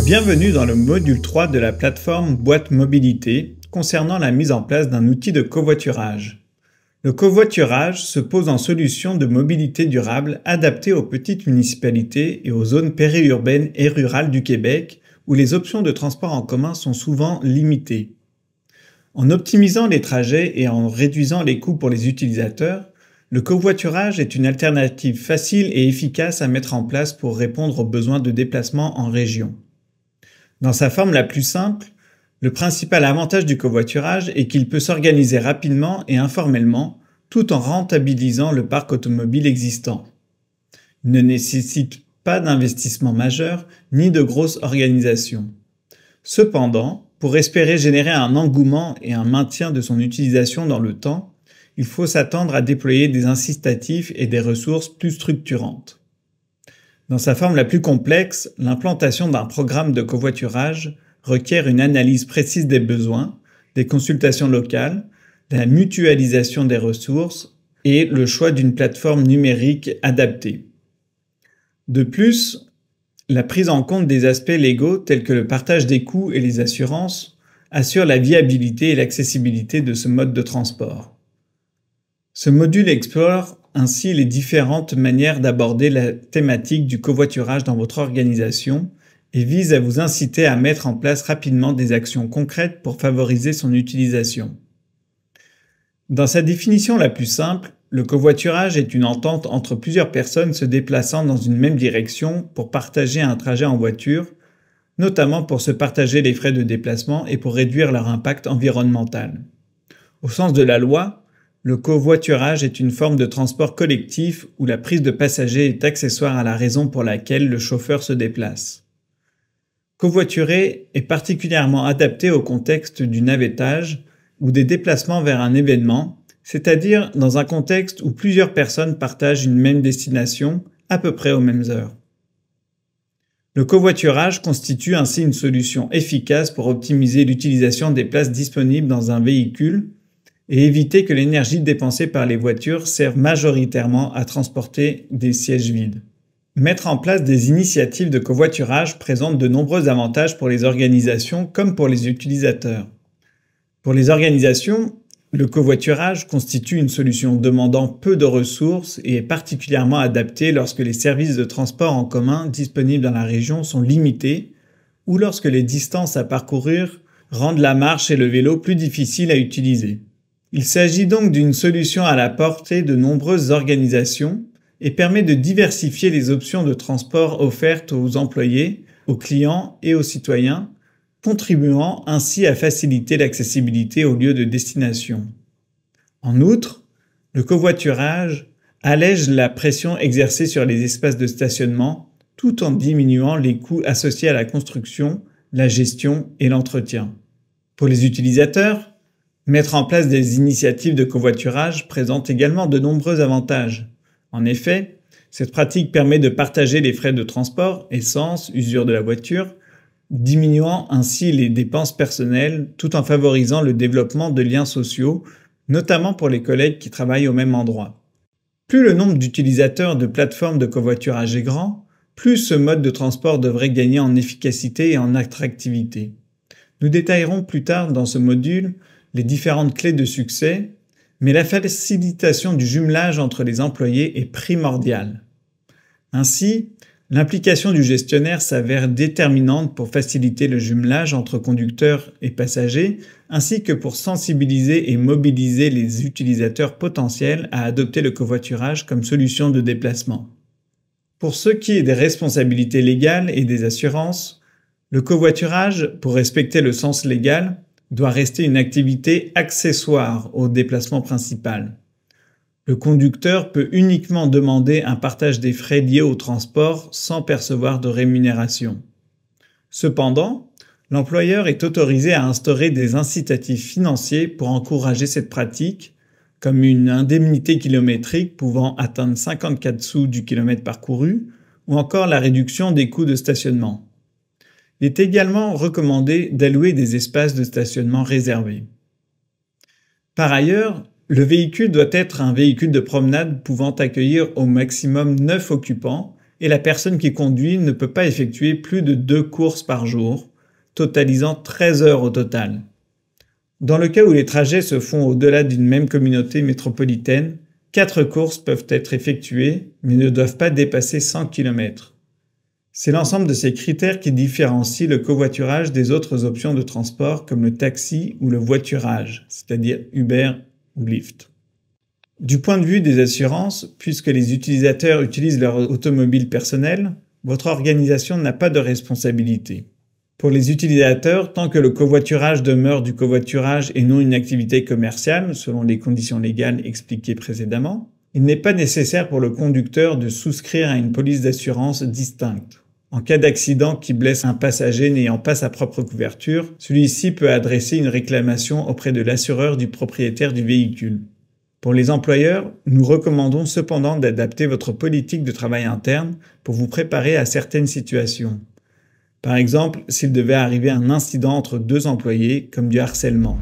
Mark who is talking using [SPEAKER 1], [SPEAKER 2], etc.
[SPEAKER 1] Bienvenue dans le module 3 de la plateforme Boîte Mobilité concernant la mise en place d'un outil de covoiturage. Le covoiturage se pose en solution de mobilité durable adaptée aux petites municipalités et aux zones périurbaines et rurales du Québec où les options de transport en commun sont souvent limitées. En optimisant les trajets et en réduisant les coûts pour les utilisateurs, le covoiturage est une alternative facile et efficace à mettre en place pour répondre aux besoins de déplacement en région. Dans sa forme la plus simple, le principal avantage du covoiturage est qu'il peut s'organiser rapidement et informellement tout en rentabilisant le parc automobile existant. Il ne nécessite pas d'investissement majeur ni de grosse organisation. Cependant, pour espérer générer un engouement et un maintien de son utilisation dans le temps, il faut s'attendre à déployer des incitatifs et des ressources plus structurantes. Dans sa forme la plus complexe, l'implantation d'un programme de covoiturage requiert une analyse précise des besoins, des consultations locales, la mutualisation des ressources et le choix d'une plateforme numérique adaptée. De plus, la prise en compte des aspects légaux tels que le partage des coûts et les assurances assure la viabilité et l'accessibilité de ce mode de transport. Ce module explore ainsi les différentes manières d'aborder la thématique du covoiturage dans votre organisation et vise à vous inciter à mettre en place rapidement des actions concrètes pour favoriser son utilisation. Dans sa définition la plus simple, le covoiturage est une entente entre plusieurs personnes se déplaçant dans une même direction pour partager un trajet en voiture, notamment pour se partager les frais de déplacement et pour réduire leur impact environnemental. Au sens de la loi, le covoiturage est une forme de transport collectif où la prise de passagers est accessoire à la raison pour laquelle le chauffeur se déplace. Covoiturer est particulièrement adapté au contexte du navettage ou des déplacements vers un événement, c'est-à-dire dans un contexte où plusieurs personnes partagent une même destination à peu près aux mêmes heures. Le covoiturage constitue ainsi une solution efficace pour optimiser l'utilisation des places disponibles dans un véhicule et éviter que l'énergie dépensée par les voitures serve majoritairement à transporter des sièges vides. Mettre en place des initiatives de covoiturage présente de nombreux avantages pour les organisations comme pour les utilisateurs. Pour les organisations, le covoiturage constitue une solution demandant peu de ressources et est particulièrement adapté lorsque les services de transport en commun disponibles dans la région sont limités ou lorsque les distances à parcourir rendent la marche et le vélo plus difficiles à utiliser. Il s'agit donc d'une solution à la portée de nombreuses organisations et permet de diversifier les options de transport offertes aux employés, aux clients et aux citoyens, contribuant ainsi à faciliter l'accessibilité aux lieux de destination. En outre, le covoiturage allège la pression exercée sur les espaces de stationnement tout en diminuant les coûts associés à la construction, la gestion et l'entretien. Pour les utilisateurs, mettre en place des initiatives de covoiturage présente également de nombreux avantages. En effet, cette pratique permet de partager les frais de transport, essence, usure de la voiture, diminuant ainsi les dépenses personnelles tout en favorisant le développement de liens sociaux, notamment pour les collègues qui travaillent au même endroit. Plus le nombre d'utilisateurs de plateformes de covoiturage est grand, plus ce mode de transport devrait gagner en efficacité et en attractivité. Nous détaillerons plus tard dans ce module les différentes clés de succès, mais la facilitation du jumelage entre les employés est primordiale. Ainsi, l'implication du gestionnaire s'avère déterminante pour faciliter le jumelage entre conducteurs et passagers, ainsi que pour sensibiliser et mobiliser les utilisateurs potentiels à adopter le covoiturage comme solution de déplacement. Pour ce qui est des responsabilités légales et des assurances, le covoiturage, pour respecter le sens légal, doit rester une activité accessoire au déplacement principal. Le conducteur peut uniquement demander un partage des frais liés au transport sans percevoir de rémunération. Cependant, l'employeur est autorisé à instaurer des incitatifs financiers pour encourager cette pratique, comme une indemnité kilométrique pouvant atteindre 54 sous du kilomètre parcouru, ou encore la réduction des coûts de stationnement. Il est également recommandé d'allouer des espaces de stationnement réservés. Par ailleurs, le véhicule doit être un véhicule de promenade pouvant accueillir au maximum 9 occupants et la personne qui conduit ne peut pas effectuer plus de 2 courses par jour, totalisant 13 heures au total. Dans le cas où les trajets se font au-delà d'une même communauté métropolitaine, 4 courses peuvent être effectuées, mais ne doivent pas dépasser 100 km. C'est l'ensemble de ces critères qui différencient le covoiturage des autres options de transport comme le taxi ou le voiturage, c'est-à-dire Uber ou Lyft. Du point de vue des assurances, puisque les utilisateurs utilisent leur automobile personnelle, votre organisation n'a pas de responsabilité. Pour les utilisateurs, tant que le covoiturage demeure du covoiturage et non une activité commerciale, selon les conditions légales expliquées précédemment, il n'est pas nécessaire pour le conducteur de souscrire à une police d'assurance distincte. En cas d'accident qui blesse un passager n'ayant pas sa propre couverture, celui-ci peut adresser une réclamation auprès de l'assureur du propriétaire du véhicule. Pour les employeurs, nous recommandons cependant d'adapter votre politique de travail interne pour vous préparer à certaines situations. Par exemple, s'il devait arriver un incident entre 2 employés, comme du harcèlement.